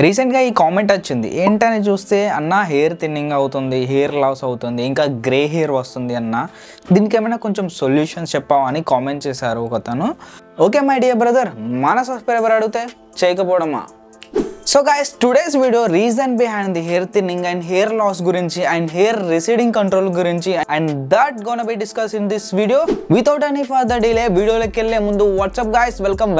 రీసెంట్గా ఈ కామెంట్ వచ్చింది ఏంటని చూస్తే అన్న హెయిర్ థిన్నింగ్ అవుతుంది, హెయిర్ లాస్ అవుతుంది, ఇంకా గ్రే హెయిర్ వస్తుంది అన్న, దీనికి ఏమైనా కొంచెం సొల్యూషన్స్ చెప్పావా అని కామెంట్ చేశారు ఒకతను. ఓకే మై డియర్ బ్రదర్, మన సబ్స్క్రైబర్ అడిగితే చేయకపోవడమా? So guys, today's video reason behind the hair thinning and hair loss గురించి అండ్ హెయిర్ రిసీడింగ్ కంట్రోల్ గురించి and that gonna be discuss in this video without any further delay. వీడియోలోకి వెళ్ళే ముందు what's up guys, welcome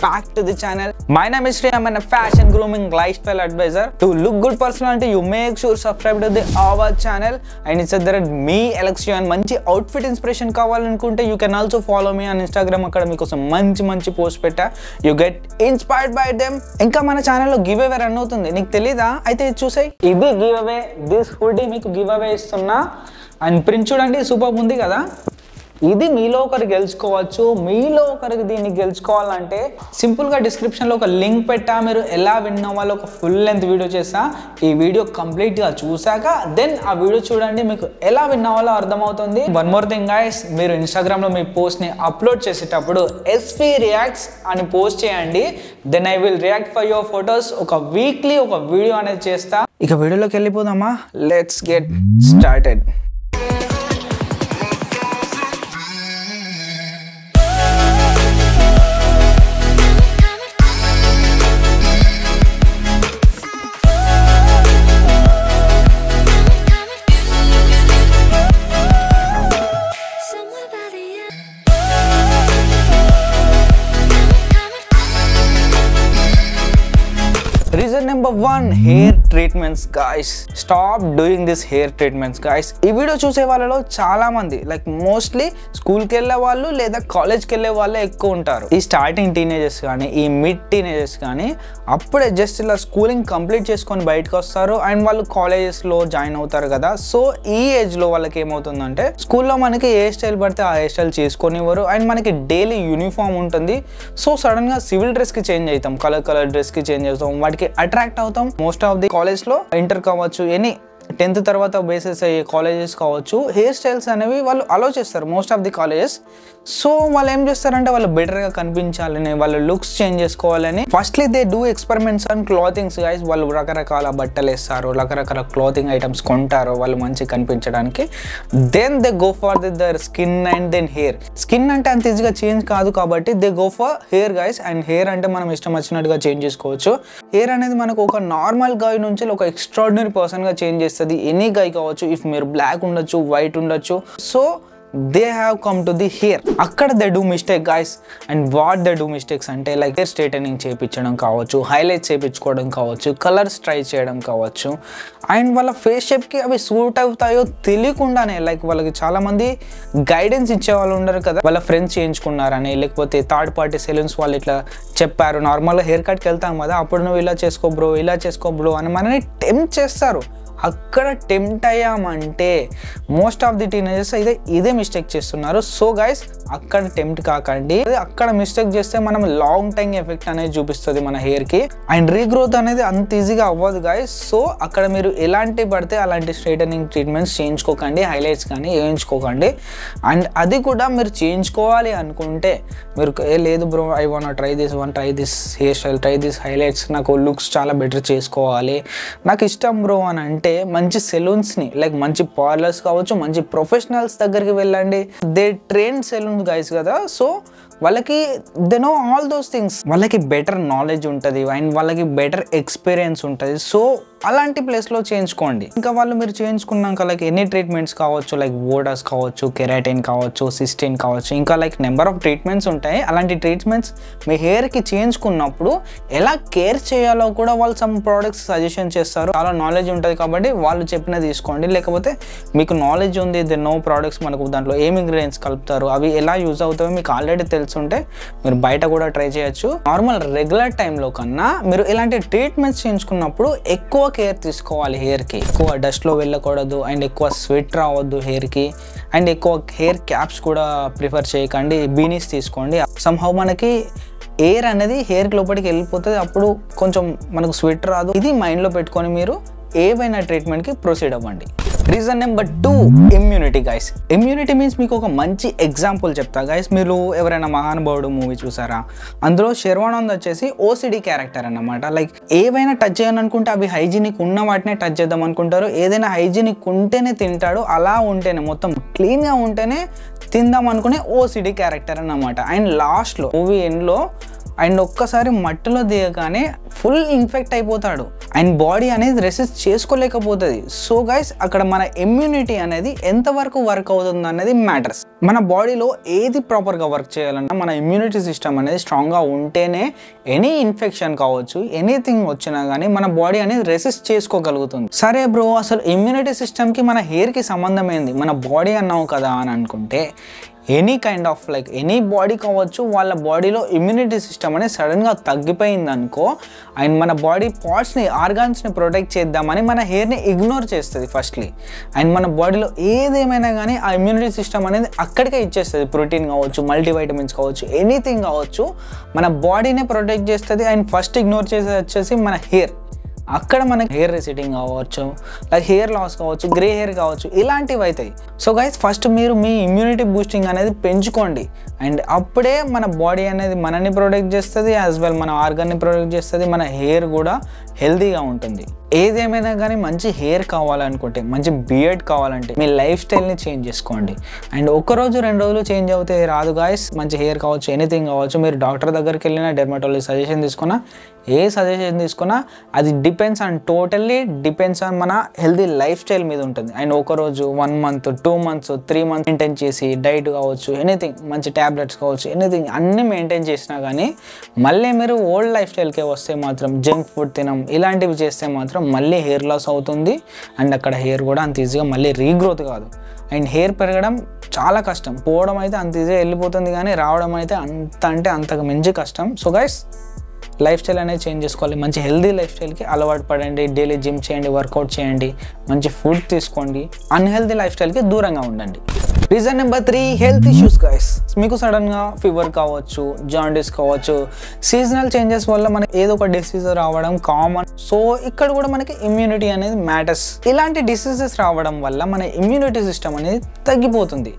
back to the channel. My name is Sri, I am fashion grooming lifestyle advisor. To look good personality you make sure subscribe to the our channel and it's their మీ election. మంచి outfit inspiration కావాలనుకుంటే you can also follow me on Instagram. అక్కడ మీకోసం మంచి post పెట్టా, you get inspired by them. ఇంకా మన ఛానల్లో గివ్ అవే రన్ అవుతుంది, నీకు తెలీదా? అయితే చూసాయి, ఇది గివ్ అవే. దిస్ హుడీ మీకు గివ్ అవే ఇస్తున్నా అండ్ ప్రింట్ చూడండి, సూపర్ ఉంది కదా. ఇది మీలో ఒకరు గెలుచుకోవచ్చు. మీలో ఒకరికి దీన్ని గెలుచుకోవాలంటే సింపుల్గా డిస్క్రిప్షన్లో ఒక లింక్ పెట్టా, మీరు ఎలా విన్ అవ్వాలో ఒక ఫుల్ లెంత్ వీడియో చేస్తా. ఈ వీడియో కంప్లీట్గా చూసాక దెన్ ఆ వీడియో చూడండి, మీకు ఎలా విన్ అవ్వాలో అర్థమవుతుంది. వన్ మోర్ థింగ్ గైస్, మీరు ఇన్స్టాగ్రామ్లో మీ పోస్ట్ని అప్లోడ్ చేసేటప్పుడు ఎస్పీ రియాక్ట్స్ అని పోస్ట్ చేయండి. Then I will react for your photos. ఒక వీక్లీ ఒక వీడియో అనేది చేస్తా. ఇక వీడియోలోకి వెళ్ళిపోదామా? Let's get started. Reason number 1, hair treatments. Guys, stop doing this hair treatments. Guys, ఈ వీడియో చూసే వాళ్ళలో చాలా మంది లైక్ మోస్ట్లీ స్కూల్కి వెళ్ళే వాళ్ళు లేదా కాలేజ్కి వెళ్ళే వాళ్ళే ఎక్కువ ఉంటారు. ఈ స్టార్టింగ్ టీనేజర్స్ కానీ ఈ మిడ్ టీనేజర్స్ కానీ అప్పుడే జస్ట్ ఇలా స్కూలింగ్ కంప్లీట్ చేసుకొని బయటకు వస్తారు అండ్ వాళ్ళు కాలేజెస్లో జాయిన్ అవుతారు కదా. సో ఈ ఏజ్లో వాళ్ళకి ఏమవుతుందంటే స్కూల్లో మనకి ఏ స్టైల్ పడితే ఆ హెయిర్ స్టైల్ చేసుకొనివ్వరు అండ్ మనకి డైలీ యూనిఫామ్ ఉంటుంది. సో సడన్గా సివిల్ డ్రెస్కి చేంజ్ అవుతాం, కలర్ డ్రెస్కి చేంజ్ అవుతాం, వాటికి అట్రాక్ట్ అవుతాం. మోస్ట్ ఆఫ్ ది కాలేజ్ లో ఇంటర్ కావచ్చు, ఎనీ 10th తర్వాత బేసిస్ అయ్యే కాలేజెస్ కావచ్చు, హెయిర్ స్టైల్స్ అనేవి వాళ్ళు అలో చేస్తారు most of the colleges. So వాళ్ళు ఏం చేస్తారంటే వాళ్ళు బెటర్గా కనిపించాలని, వాళ్ళ లుక్స్ చేంజ్ చేసుకోవాలని firstly they do experiments and clothings. Guys, వాళ్ళు రకరకాల బట్టలు వేస్తారు, రకరకాల క్లాతింగ్ ఐటమ్స్ కొంటారు వాళ్ళు మంచిగా కనిపించడానికి. Then they go for their skin and then hair. Skin అంటే అంత ఈజీగా చేంజ్ కాదు కాబట్టి they go for hair guys. And hair అంటే మనం ఇష్టం వచ్చినట్టుగా చేంజ్ చేసుకోవచ్చు. హెయిర్ అనేది మనకు ఒక నార్మల్ గాయ్ నుంచి ఒక ఎక్స్ట్రాడినరీ పర్సన్గా చేంజ్ చేస్తుంది. ఎనీ గాయ్ కావచ్చు, ఇఫ్ మీరు బ్లాక్ ఉండొచ్చు, వైట్ ఉండొచ్చు. So they have come to the hair. అక్కడ they do mistake guys. and what they do mistakes అంటే లైక్ హెయిర్ స్ట్రైటనింగ్ చేయించడం కావచ్చు, హైలైట్స్ చేయించుకోవడం కావచ్చు, కలర్స్ ట్రై చేయడం కావచ్చు అండ్ వాళ్ళ ఫేస్ షేప్కి అవి సూట్ అవుతాయో తెలియకుండానే లైక్ వాళ్ళకి చాలా మంది గైడెన్స్ ఇచ్చే వాళ్ళు ఉండరు కదా, వాళ్ళ ఫ్రెండ్స్ చేయించుకున్నారని లేకపోతే థర్డ్ పార్టీ సెలూన్స్ వాళ్ళు ఇట్లా చెప్పారు. నార్మల్గా హెయిర్ కట్కి వెళ్తాం కదా, అప్పుడు నువ్వు ఇలా చేసుకో బ్రో అని మనని టెంప్ట్ చేస్తారు. అక్కడ టెంప్ట్ అయ్యామంటే మోస్ట్ ఆఫ్ ది టీనేజర్స్ అయితే ఇదే మిస్టేక్ చేస్తున్నారు. సో గైస్, అక్కడ టెంప్ట్ కాకండి. అక్కడ మిస్టేక్ చేస్తే మనం లాంగ్ టైం ఎఫెక్ట్ అనేది చూపిస్తుంది మన హెయిర్కి అండ్ రీగ్రోత్ అనేది అంత ఈజీగా అవ్వదు గైస్. సో అక్కడ మీరు ఎలాంటి పడితే అలాంటి స్ట్రైటనింగ్ ట్రీట్మెంట్స్ చేయించుకోకండి, హైలైట్స్ కానీ వేయించుకోకండి. అండ్ అది కూడా మీరు చేయించుకోవాలి అనుకుంటే మీరు లేదు bro, I want try this hair style, try this highlights, నాకు లుక్స్ చాలా బెటర్ చేసుకోవాలి, నాకు ఇష్టం బ్రో అని అంటే మంచి సెలూన్స్ని లైక్ మంచి పార్లర్స్ కావచ్చు, మంచి ప్రొఫెషనల్స్ దగ్గరికి వెళ్ళండి. దే ట్రైన్ సెలూన్స్ గైస్ కదా. సో వాళ్ళకి they know all those things, వాళ్ళకి బెటర్ నాలెడ్జ్ ఉంటుంది అండ్ వాళ్ళకి బెటర్ ఎక్స్పీరియన్స్ ఉంటుంది. సో అలాంటి ప్లేస్లో చేయించుకోండి. ఇంకా వాళ్ళు మీరు చేయించుకున్నాక లైక్ ఎన్ని ట్రీట్మెంట్స్ కావచ్చు, లైక్ బోటాక్స్ కావచ్చు, కెరాటిన్ కావచ్చు, సిస్టిన్ కావచ్చు, ఇంకా లైక్ నెంబర్ ఆఫ్ ట్రీట్మెంట్స్ ఉంటాయి. అలాంటి ట్రీట్మెంట్స్ మీ హెయిర్కి చేయించుకున్నప్పుడు ఎలా కేర్ చేయాలో కూడా వాళ్ళు సమ్ ప్రోడక్ట్స్ సజెషన్ చేస్తారు. చాలా నాలెడ్జ్ ఉంటుంది కాబట్టి వాళ్ళు చెప్పినది తీసుకోండి. లేకపోతే మీకు నాలెడ్జ్ ఉంది, నో ప్రోడక్ట్స్ మనకు దాంట్లో ఏం ఇంగ్రీడియంట్స్ కలుపుతారు, అవి ఎలా యూజ్ అవుతాయో మీకు ఆల్రెడీ తెలుసుంటే మీరు బయట కూడా ట్రై చేయొచ్చు. నార్మల్ రెగ్యులర్ టైంలో కన్నా మీరు ఇలాంటి ట్రీట్మెంట్స్ చేయించుకున్నప్పుడు ఎక్కువ కేర్ తీసుకోవాలి. హెయిర్కి ఎక్కువ డస్ట్లో వెళ్ళకూడదు అండ్ ఎక్కువ స్వెట్ రావద్దు హెయిర్కి అండ్ ఎక్కువ హెయిర్ క్యాప్స్ కూడా ప్రిఫర్ చేయకండి, బీనీస్ తీసుకోండి. సమ్హౌ మనకి ఎయిర్ అనేది హెయిర్కి లోపలికి వెళ్ళిపోతుంది, అప్పుడు కొంచెం మనకు స్వెట్ రాదు. ఇది మైండ్లో పెట్టుకొని మీరు ఏవైనా ట్రీట్మెంట్కి ప్రొసీడ్ అవ్వండి. Reason number 2, immunity guys. Immunity means మీకు ఒక మంచి ఎగ్జాంపుల్ చెప్తా గైస్. మీరు ఎవరైనా మహానుభావుడు మూవీ చూసారా? అందులో శర్వానంద్ వచ్చేసి ఓసిడి క్యారెక్టర్ అన్నమాట. లైక్ ఏవైనా టచ్ చేయాలనుకుంటే అవి హైజీనిక్ ఉన్న వాటినే టచ్ చేద్దాం అనుకుంటారు. ఏదైనా హైజీనిక్ ఉంటేనే తింటాడు, అలా ఉంటేనే మొత్తం క్లీన్గా ఉంటేనే తిందాం అనుకునే ఓసిడి క్యారెక్టర్ అన్నమాట. అండ్ లాస్ట్లో మూవీ ఎండ్లో అండ్ ఒక్కసారి మట్టిలో దిగగానే ఫుల్ ఇన్ఫెక్ట్ అయిపోతాడు అండ్ బాడీ అనేది రెసిస్ట్ చేసుకోలేకపోతుంది. సో గైస్ అక్కడ మన ఇమ్యూనిటీ అనేది ఎంతవరకు వర్క్ అవుతుంది అనేది మ్యాటర్స్. మన బాడీలో ఏది ప్రాపర్గా వర్క్ చేయాలన్నా మన ఇమ్యూనిటీ సిస్టమ్ అనేది స్ట్రాంగ్గా ఉంటేనే ఎనీ ఇన్ఫెక్షన్ కావచ్చు, ఎనీథింగ్ వచ్చినా కానీ మన బాడీ అనేది రెసిస్ట్ చేసుకోగలుగుతుంది. సరే బ్రో, అసలు ఇమ్యూనిటీ సిస్టమ్కి మన హెయిర్కి సంబంధం ఏంది? మన బాడీ అన్నావు కదా అని అనుకుంటే any kind of like any body కావచ్చు, వాళ్ళ బాడీలో ఇమ్యూనిటీ సిస్టమ్ అనేది సడన్గా తగ్గిపోయింది అనుకో అండ్ మన బాడీ పార్ట్స్ని ఆర్గాన్స్ని ప్రొటెక్ట్ చేద్దామని మన హెయిర్ని ఇగ్నోర్ చేస్తుంది ఫస్ట్లీ. అండ్ మన బాడీలో ఏదేమైనా కానీ ఆ ఇమ్యూనిటీ సిస్టమ్ అనేది అక్కడికే ఇచ్చేస్తుంది. ప్రోటీన్ కావచ్చు, మల్టీవైటమిన్స్ కావచ్చు, ఎనీథింగ్ కావచ్చు, మన బాడీనే ప్రొటెక్ట్ చేస్తుంది. అండ్ ఫస్ట్ ఇగ్నోర్ చేసేది వచ్చేసి మన హెయిర్. అక్కడ మనకి హెయిర్ రిసెటింగ్ కావచ్చు, లైక్ హెయిర్ లాస్ కావచ్చు, గ్రే హెయిర్ కావచ్చు, ఇలాంటివి అవుతాయి. సో గైస్ ఫస్ట్ మీరు మీ ఇమ్యూనిటీ బూస్టింగ్ అనేది పెంచుకోండి అండ్ అప్పుడే మన బాడీ అనేది మనని ప్రొటెక్ట్ చేస్తుంది, యాజ్ వెల్ మన ఆర్గాన్ని ప్రొటెక్ట్ చేస్తుంది, మన హెయిర్ కూడా హెల్తీగా ఉంటుంది. ఏదేమైనా కానీ మంచి హెయిర్ కావాలనుకుంటే, మంచి బియర్డ్ కావాలంటే మీ లైఫ్ స్టైల్ని చేంజ్ చేసుకోండి. అండ్ ఒక్కరోజు 2 రోజులు చేంజ్ అవుతే రాదు గాయస్. మంచి హెయిర్ కావచ్చు, ఎనీథింగ్ కావచ్చు, మీరు డాక్టర్ దగ్గరికి వెళ్ళినా, డెర్మటాలజిస్ట్ సజెషన్ తీసుకున్నా, ఏ సజెషన్ తీసుకున్నా అది టోటల్లీ డిపెండ్స్ ఆన్ మన హెల్తీ లైఫ్ స్టైల్ మీద ఉంటుంది. అండ్ ఒకరోజు 1 మంత్, 2 మంత్స్, 3 మంత్స్ మెయింటైన్ చేసి డైట్ కావచ్చు, ఎనీథింగ్ మంచి ట్యాబ్లెట్స్ కావచ్చు, ఎనీథింగ్ అన్నీ మెయింటైన్ చేసినా కానీ మళ్ళీ మీరు ఓల్డ్ లైఫ్ స్టైల్కే వస్తే మాత్రం, జంక్ ఫుడ్ తినం ఇలాంటివి చేస్తే మాత్రం మళ్ళీ హెయిర్ లాస్ అవుతుంది. అండ్ అక్కడ హెయిర్ కూడా అంత ఈజీగా మళ్ళీ రీగ్రోత్ కాదు. అండ్ హెయిర్ పెరగడం చాలా కష్టం, పోవడం అయితే అంత ఈజీగా వెళ్ళిపోతుంది, కానీ రావడం అయితే అంతకు మించి కష్టం. సో గైస్ లైఫ్ స్టైల్ అనేది చేంజ్ చేసుకోవాలి. మంచి హెల్దీ లైఫ్ స్టైల్కి అలవాటు పడండి. డైలీ జిమ్ చేయండి, వర్కౌట్ చేయండి, మంచి ఫుడ్ తీసుకోండి, అన్హెల్దీ లైఫ్ స్టైల్కి దూరంగా ఉండండి. Reason number 3, health issues guys. మీకు సడన్గా ఫీవర్ కావచ్చు, జాండీస్ కావచ్చు, సీజనల్ చేంజెస్ వల్ల మనకి ఏదో ఒక డిసీజ్ రావడం కామన్. సో ఇక్కడ కూడా మనకి ఇమ్యూనిటీ అనేది మ్యాటర్స్. ఇలాంటి డిసీజెస్ రావడం వల్ల మన ఇమ్యూనిటీ సిస్టమ్ అనేది తగ్గిపోతుంది.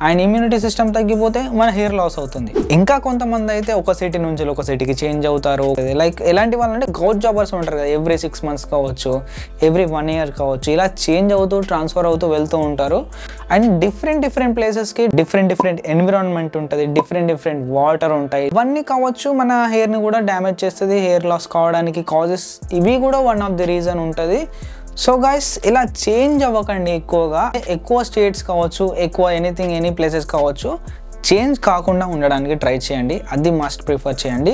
అండ్ ఇమ్యూనిటీ సిస్టమ్ తగ్గిపోతే మన హెయిర్ లాస్ అవుతుంది. ఇంకా కొంతమంది అయితే ఒక సిటీ నుంచి ఒక సిటీకి చేంజ్ అవుతారు. లైక్ ఎలాంటి వాళ్ళంటే గవర్నమెంట్ జాబర్స్ ఉంటారు కదా, ఎవ్రీ 6 మంత్స్ కావచ్చు, ఎవ్రీ 1 ఇయర్ కావచ్చు, ఇలా చేంజ్ అవుతూ ట్రాన్స్ఫర్ అవుతూ వెళ్తూ ఉంటారు. అండ్ డిఫరెంట్ ప్లేసెస్కి డిఫరెంట్ ఎన్విరాన్మెంట్ ఉంటుంది, డిఫరెంట్ వాటర్ ఉంటాయి. ఇవన్నీ కావచ్చు మన హెయిర్ని కూడా డ్యామేజ్ చేస్తుంది. హెయిర్ లాస్ కావడానికి కాజెస్ ఇవి కూడా వన్ ఆఫ్ ది రీజన్ ఉంటుంది. సో గైస్ ఇలా చేంజ్ అవ్వకండి. ఎక్కువ స్టేట్స్ కావచ్చు, ఎక్కువ ఎనీ ప్లేసెస్ కావచ్చు, చేంజ్ కాకుండా ఉండడానికి ట్రై చేయండి. అది మస్ట్ ప్రిఫర్ చేయండి.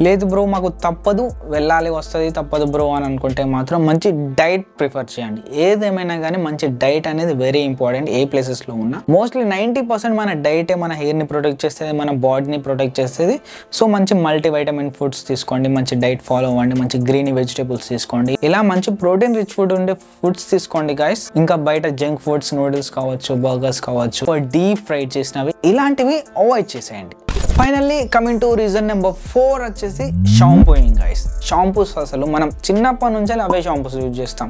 లేదు బ్రో మాకు తప్పదు, వెళ్ళాలి వస్తుంది, తప్పదు బ్రో అని అనుకుంటే మాత్రం మంచి డైట్ ప్రిఫర్ చేయండి. ఏదేమైనా కానీ మంచి డైట్ అనేది వెరీ ఇంపార్టెంట్. ఏ ప్లేసెస్లో ఉన్నా మోస్ట్లీ 90% మన డైటే మన హెయిర్ని ప్రొటెక్ట్ చేస్తుంది, మన బాడీని ప్రొటెక్ట్ చేస్తుంది. సో మంచి మల్టీవైటమిన్ ఫుడ్స్ తీసుకోండి, మంచి డైట్ ఫాలో అవ్వండి, మంచి గ్రీన్ వెజిటేబుల్స్ తీసుకోండి, ఇలా మంచి ప్రోటీన్ రిచ్ ఫుడ్ ఉండే ఫుడ్స్ తీసుకోండి గైస్. ఇంకా బయట జంక్ ఫుడ్స్, నూడిల్స్ కావచ్చు, బర్గర్స్ కావచ్చు, డీప్ ఫ్రైడ్ చేసినవి ఇలాంటివి అవాయిడ్ చేసేయండి. Finally coming to reason number 4 వచ్చేసి షాంపూయింగ్ గైస్. షాంపూస్ అసలు మనం చిన్నప్పటి నుంచి అవే షాంపూస్ యూజ్ చేస్తాం.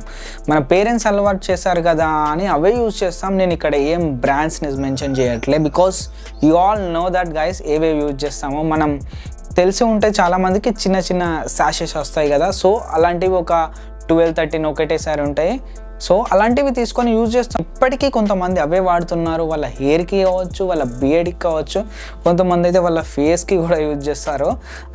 మన పేరెంట్స్ అలవాటు చేశారు కదా అని అవే యూజ్ చేస్తాం. నేను ఇక్కడ ఏం బ్రాండ్స్ని మెన్షన్ చేయట్లే, because you all know that guys ఏవే యూజ్ చేస్తామో మనం తెలిసి ఉంటే చాలామందికి చిన్న శాషెస్ వస్తాయి కదా. సో అలాంటివి ఒక 12-13 ఒకటేసారి ఉంటాయి. సో అలాంటివి తీసుకొని యూజ్ చేస్తాం. ఇప్పటికీ కొంతమంది అవే వాడుతున్నారు, వాళ్ళ హెయిర్కి కావచ్చు, వాళ్ళ బియర్డ్కి కావచ్చు, కొంతమంది అయితే వాళ్ళ ఫేస్కి కూడా యూజ్ చేస్తారు,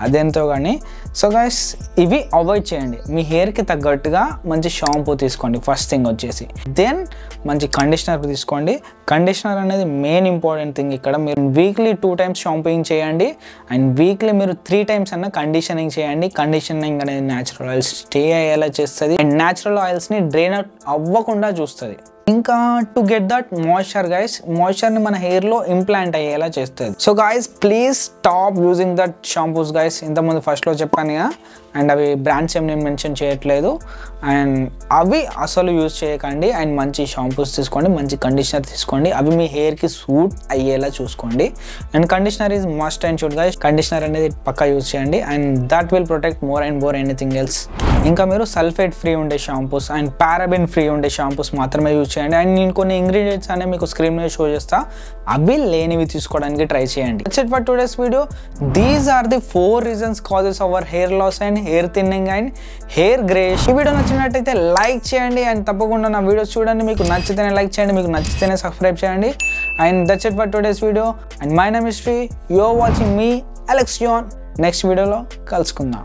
అదేంతో కానీ. సో గైస్ ఇవి అవాయిడ్ చేయండి. మీ హెయిర్కి తగ్గట్టుగా మంచి షాంపూ తీసుకోండి ఫస్ట్ థింగ్ వచ్చేసి. దెన్ మంచి కండిషనర్ తీసుకోండి. కండిషనర్ అనేది మెయిన్ ఇంపార్టెంట్ థింగ్ ఇక్కడ. మీరు వీక్లీ 2 times షాంపూయింగ్ చేయండి అండ్ వీక్లీ మీరు 3 times అన్న కండిషనింగ్ చేయండి. కండిషనింగ్ అనేది న్యాచురల్ ఆయిల్స్ స్టే అయ్యేలా చేస్తుంది అండ్ న్యాచురల్ ఆయిల్స్ని డ్రైన్ అవుట్ అవ్వకుండా చూస్తుంది. ఇంకా to get that moisture guys, మాయిశ్చర్ని మన హెయిర్లో ఇంప్లాంట్ అయ్యేలా చేస్తుంది. So guys please stop using that shampoos guys. ఇంతకుముందు ఫస్ట్లో చెప్పాను కదా, అండ్ అవి బ్రాండ్స్ ఏం నేను మెన్షన్ చేయట్లేదు. అండ్ అవి అసలు యూజ్ చేయకండి. అండ్ మంచి షాంపూస్ తీసుకోండి, మంచి కండిషనర్ తీసుకోండి, అవి మీ హెయిర్కి సూట్ అయ్యేలా చూసుకోండి. And conditioner is must and should guys. Conditioner అనేది పక్కా యూజ్ చేయండి and that will protect more and more anything else. ఇంకా మీరు సల్ఫేట్ ఫ్రీ ఉండే షాంపూస్ అండ్ పారాబెన్ ఫ్రీ ఉండే షాంపూస్ మాత్రమే యూజ్ చేయండి. అండ్ నేను కొన్ని ఇంగ్రీడియంట్స్ అనేవి మీకు స్క్రీన్ మీద షో చేస్తా, అవి లేనివి తీసుకోవడానికి ట్రై చేయండి. That's it for today's video. These are the 4 reasons causes our hair loss and hair thinning and hair greys. ఈ వీడియో నచ్చినట్టయితే లైక్ చేయండి అండ్ తప్పకుండా నా వీడియోస్ చూడండి. మీకు నచ్చితేనే లైక్ చేయండి, మీకు నచ్చితేనే సబ్స్క్రైబ్ చేయండి. And that's it for today's video. And my name is Sri, you are watching me Alex John. నెక్స్ట్ వీడియోలో కలుసుకుందాం.